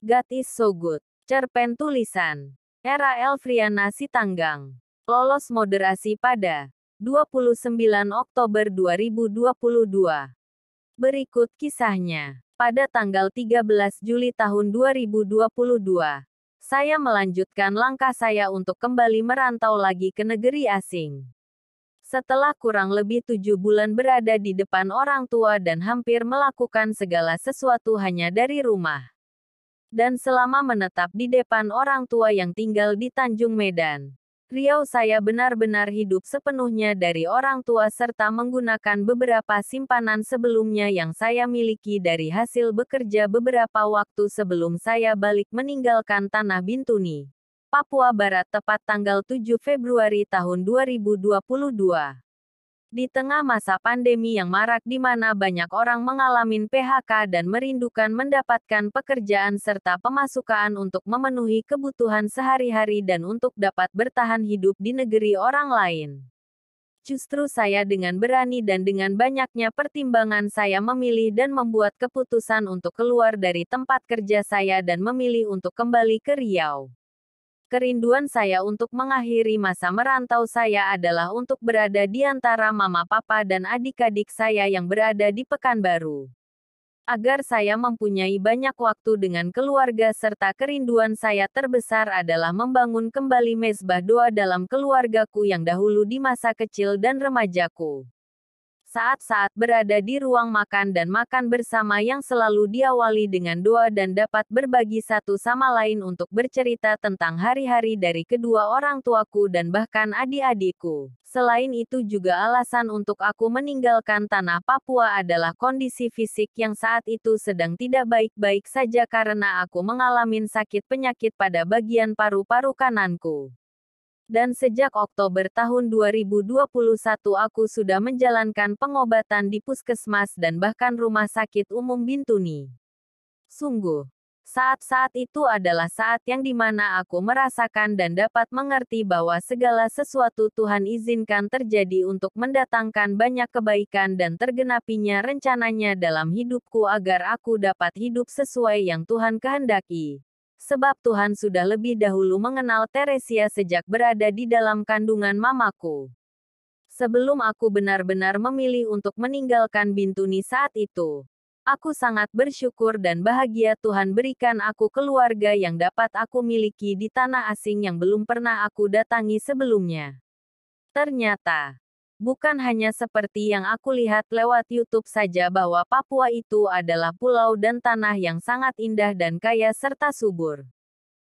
God is so good. Cerpen tulisan Era Elfriana Sitanggang. Lolos moderasi pada 29 Oktober 2022. Berikut kisahnya. Pada tanggal 13 Juli tahun 2022, saya melanjutkan langkah saya untuk kembali merantau lagi ke negeri asing. Setelah kurang lebih 7 bulan berada di depan orang tua dan hampir melakukan segala sesuatu hanya dari rumah. Dan selama menetap di depan orang tua yang tinggal di Tanjung Medan, Riau, saya benar-benar hidup sepenuhnya dari orang tua serta menggunakan beberapa simpanan sebelumnya yang saya miliki dari hasil bekerja beberapa waktu sebelum saya balik meninggalkan Tanah Bintuni, Papua Barat tepat tanggal 7 Februari tahun 2022. Di tengah masa pandemi yang marak di mana banyak orang mengalami PHK dan merindukan mendapatkan pekerjaan serta pemasukan untuk memenuhi kebutuhan sehari-hari dan untuk dapat bertahan hidup di negeri orang lain. Justru saya dengan berani dan dengan banyaknya pertimbangan saya memilih dan membuat keputusan untuk keluar dari tempat kerja saya dan memilih untuk kembali ke Riau. Kerinduan saya untuk mengakhiri masa merantau saya adalah untuk berada di antara mama papa dan adik-adik saya yang berada di Pekanbaru. Agar saya mempunyai banyak waktu dengan keluarga serta kerinduan saya terbesar adalah membangun kembali mezbah doa dalam keluargaku yang dahulu di masa kecil dan remajaku. Saat-saat berada di ruang makan dan makan bersama yang selalu diawali dengan doa dan dapat berbagi satu sama lain untuk bercerita tentang hari-hari dari kedua orang tuaku dan bahkan adik-adikku. Selain itu juga alasan untuk aku meninggalkan tanah Papua adalah kondisi fisik yang saat itu sedang tidak baik-baik saja karena aku mengalami sakit penyakit pada bagian paru-paru kananku. Dan sejak Oktober tahun 2021 aku sudah menjalankan pengobatan di puskesmas dan bahkan rumah sakit umum Bintuni. Sungguh, saat-saat itu adalah saat yang dimana aku merasakan dan dapat mengerti bahwa segala sesuatu Tuhan izinkan terjadi untuk mendatangkan banyak kebaikan dan tergenapinya rencananya dalam hidupku agar aku dapat hidup sesuai yang Tuhan kehendaki. Sebab Tuhan sudah lebih dahulu mengenal Teresia sejak berada di dalam kandungan mamaku. Sebelum aku benar-benar memilih untuk meninggalkan Bintuni saat itu, aku sangat bersyukur dan bahagia Tuhan berikan aku keluarga yang dapat aku miliki di tanah asing yang belum pernah aku datangi sebelumnya. Ternyata, bukan hanya seperti yang aku lihat lewat YouTube saja bahwa Papua itu adalah pulau dan tanah yang sangat indah dan kaya serta subur.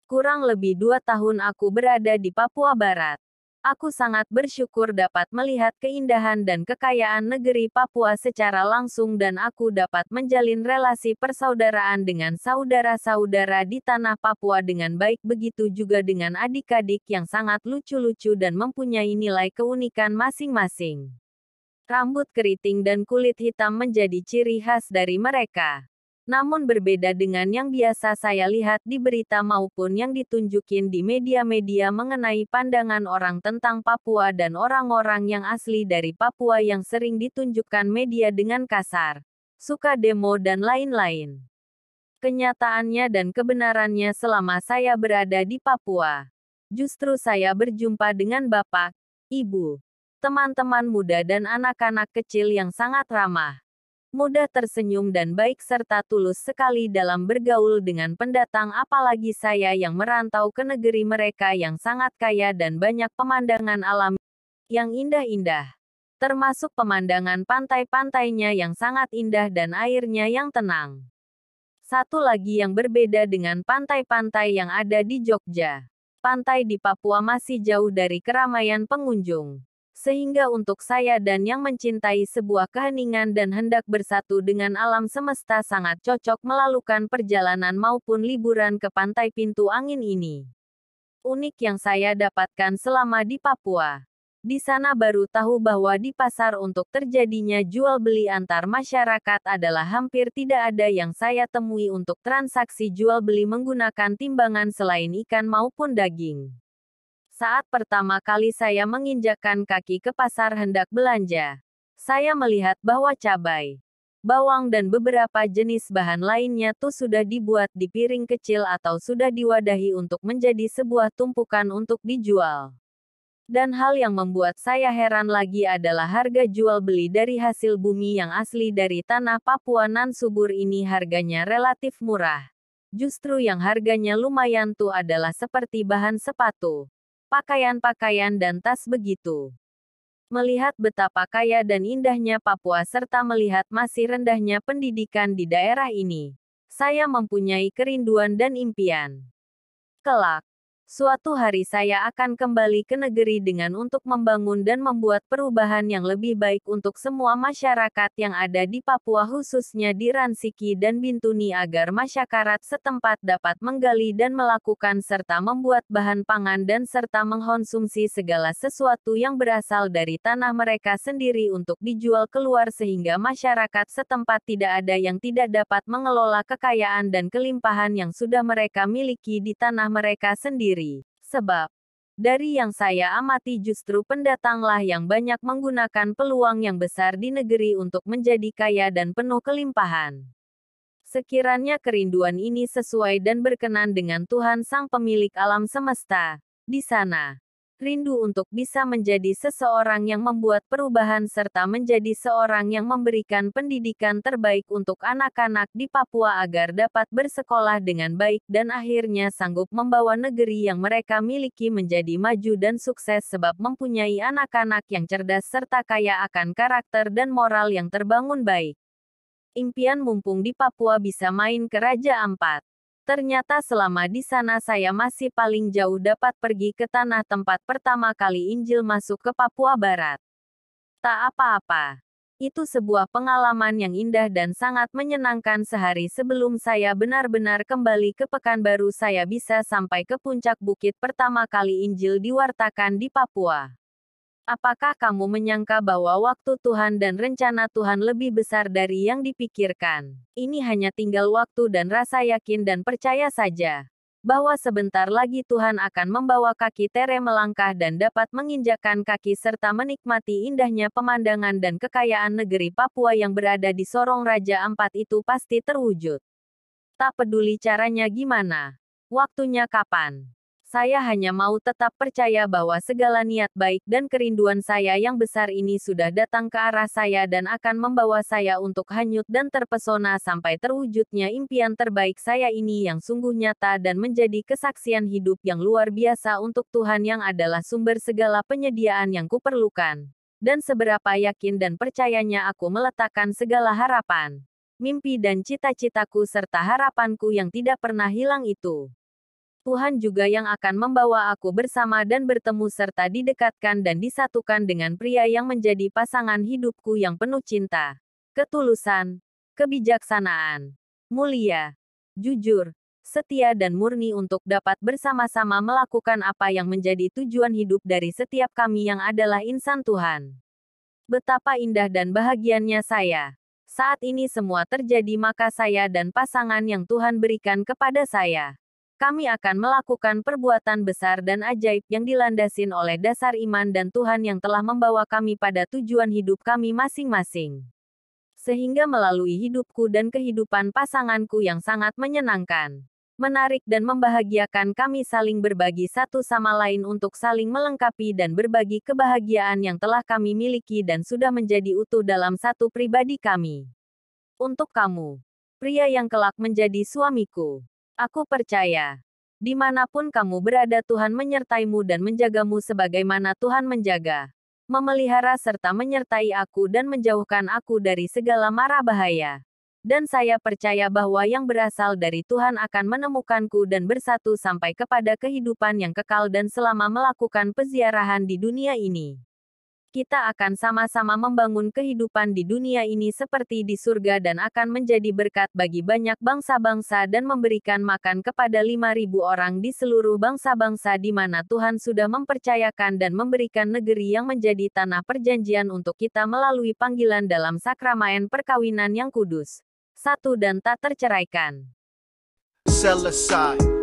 Kurang lebih 2 tahun aku berada di Papua Barat. Aku sangat bersyukur dapat melihat keindahan dan kekayaan negeri Papua secara langsung dan aku dapat menjalin relasi persaudaraan dengan saudara-saudara di tanah Papua dengan baik, begitu juga dengan adik-adik yang sangat lucu-lucu dan mempunyai nilai keunikan masing-masing. Rambut keriting dan kulit hitam menjadi ciri khas dari mereka. Namun berbeda dengan yang biasa saya lihat di berita maupun yang ditunjukin di media-media mengenai pandangan orang tentang Papua dan orang-orang yang asli dari Papua yang sering ditunjukkan media dengan kasar, suka demo dan lain-lain. Kenyataannya dan kebenarannya selama saya berada di Papua, justru saya berjumpa dengan bapak, ibu, teman-teman muda dan anak-anak kecil yang sangat ramah, mudah tersenyum dan baik serta tulus sekali dalam bergaul dengan pendatang, apalagi saya yang merantau ke negeri mereka yang sangat kaya dan banyak pemandangan alam yang indah-indah. Termasuk pemandangan pantai-pantainya yang sangat indah dan airnya yang tenang. Satu lagi yang berbeda dengan pantai-pantai yang ada di Jogja. Pantai di Papua masih jauh dari keramaian pengunjung. Sehingga untuk saya dan yang mencintai sebuah keheningan dan hendak bersatu dengan alam semesta sangat cocok melakukan perjalanan maupun liburan ke pantai Pintu Angin ini. Unik yang saya dapatkan selama di Papua. Di sana baru tahu bahwa di pasar untuk terjadinya jual beli antar masyarakat adalah hampir tidak ada yang saya temui untuk transaksi jual beli menggunakan timbangan selain ikan maupun daging. Saat pertama kali saya menginjakkan kaki ke pasar hendak belanja, saya melihat bahwa cabai, bawang dan beberapa jenis bahan lainnya tuh sudah dibuat di piring kecil atau sudah diwadahi untuk menjadi sebuah tumpukan untuk dijual. Dan hal yang membuat saya heran lagi adalah harga jual beli dari hasil bumi yang asli dari tanah Papua nan subur ini harganya relatif murah. Justru yang harganya lumayan tuh adalah seperti bahan sepatu, pakaian-pakaian dan tas begitu. Melihat betapa kaya dan indahnya Papua serta melihat masih rendahnya pendidikan di daerah ini, saya mempunyai kerinduan dan impian. Kelak, suatu hari saya akan kembali ke negeri dengan untuk membangun dan membuat perubahan yang lebih baik untuk semua masyarakat yang ada di Papua khususnya di Ransiki dan Bintuni agar masyarakat setempat dapat menggali dan melakukan serta membuat bahan pangan dan serta mengkonsumsi segala sesuatu yang berasal dari tanah mereka sendiri untuk dijual keluar sehingga masyarakat setempat tidak ada yang tidak dapat mengelola kekayaan dan kelimpahan yang sudah mereka miliki di tanah mereka sendiri. Sebab, dari yang saya amati justru pendatanglah yang banyak menggunakan peluang yang besar di negeri untuk menjadi kaya dan penuh kelimpahan. Sekiranya kerinduan ini sesuai dan berkenan dengan Tuhan Sang Pemilik alam semesta, di sana, rindu untuk bisa menjadi seseorang yang membuat perubahan serta menjadi seorang yang memberikan pendidikan terbaik untuk anak-anak di Papua agar dapat bersekolah dengan baik dan akhirnya sanggup membawa negeri yang mereka miliki menjadi maju dan sukses sebab mempunyai anak-anak yang cerdas serta kaya akan karakter dan moral yang terbangun baik. Impian mumpung di Papua bisa main ke Raja Ampat. Ternyata selama di sana saya masih paling jauh dapat pergi ke tanah tempat pertama kali Injil masuk ke Papua Barat. Tak apa-apa. Itu sebuah pengalaman yang indah dan sangat menyenangkan sehari sebelum saya benar-benar kembali ke Pekanbaru saya bisa sampai ke puncak bukit pertama kali Injil diwartakan di Papua. Apakah kamu menyangka bahwa waktu Tuhan dan rencana Tuhan lebih besar dari yang dipikirkan? Ini hanya tinggal waktu dan rasa yakin dan percaya saja bahwa sebentar lagi Tuhan akan membawa kaki Tere melangkah dan dapat menginjakkan kaki serta menikmati indahnya pemandangan dan kekayaan negeri Papua yang berada di sorong Raja Ampat itu pasti terwujud. Tak peduli caranya gimana, waktunya kapan. Saya hanya mau tetap percaya bahwa segala niat baik dan kerinduan saya yang besar ini sudah datang ke arah saya dan akan membawa saya untuk hanyut dan terpesona sampai terwujudnya impian terbaik saya ini yang sungguh nyata dan menjadi kesaksian hidup yang luar biasa untuk Tuhan yang adalah sumber segala penyediaan yang kuperlukan. Dan seberapa yakin dan percayanya aku meletakkan segala harapan, mimpi dan cita-citaku serta harapanku yang tidak pernah hilang itu. Tuhan juga yang akan membawa aku bersama dan bertemu serta didekatkan dan disatukan dengan pria yang menjadi pasangan hidupku yang penuh cinta, ketulusan, kebijaksanaan, mulia, jujur, setia dan murni untuk dapat bersama-sama melakukan apa yang menjadi tujuan hidup dari setiap kami yang adalah insan Tuhan. Betapa indah dan bahagianya saya. Saat ini semua terjadi maka saya dan pasangan yang Tuhan berikan kepada saya. Kami akan melakukan perbuatan besar dan ajaib yang dilandasin oleh dasar iman dan Tuhan yang telah membawa kami pada tujuan hidup kami masing-masing. Sehingga melalui hidupku dan kehidupan pasanganku yang sangat menyenangkan, menarik dan membahagiakan kami saling berbagi satu sama lain untuk saling melengkapi dan berbagi kebahagiaan yang telah kami miliki dan sudah menjadi utuh dalam satu pribadi kami. Untuk kamu, pria yang kelak menjadi suamiku. Aku percaya, dimanapun kamu berada Tuhan menyertaimu dan menjagamu sebagaimana Tuhan menjaga, memelihara serta menyertai aku dan menjauhkan aku dari segala mara bahaya. Dan saya percaya bahwa yang berasal dari Tuhan akan menemukanku dan bersatu sampai kepada kehidupan yang kekal dan selama melakukan peziarahan di dunia ini. Kita akan sama-sama membangun kehidupan di dunia ini seperti di surga dan akan menjadi berkat bagi banyak bangsa-bangsa dan memberikan makan kepada 5.000 orang di seluruh bangsa-bangsa di mana Tuhan sudah mempercayakan dan memberikan negeri yang menjadi tanah perjanjian untuk kita melalui panggilan dalam sakrament perkawinan yang kudus, satu dan tak terceraikan. Sell aside.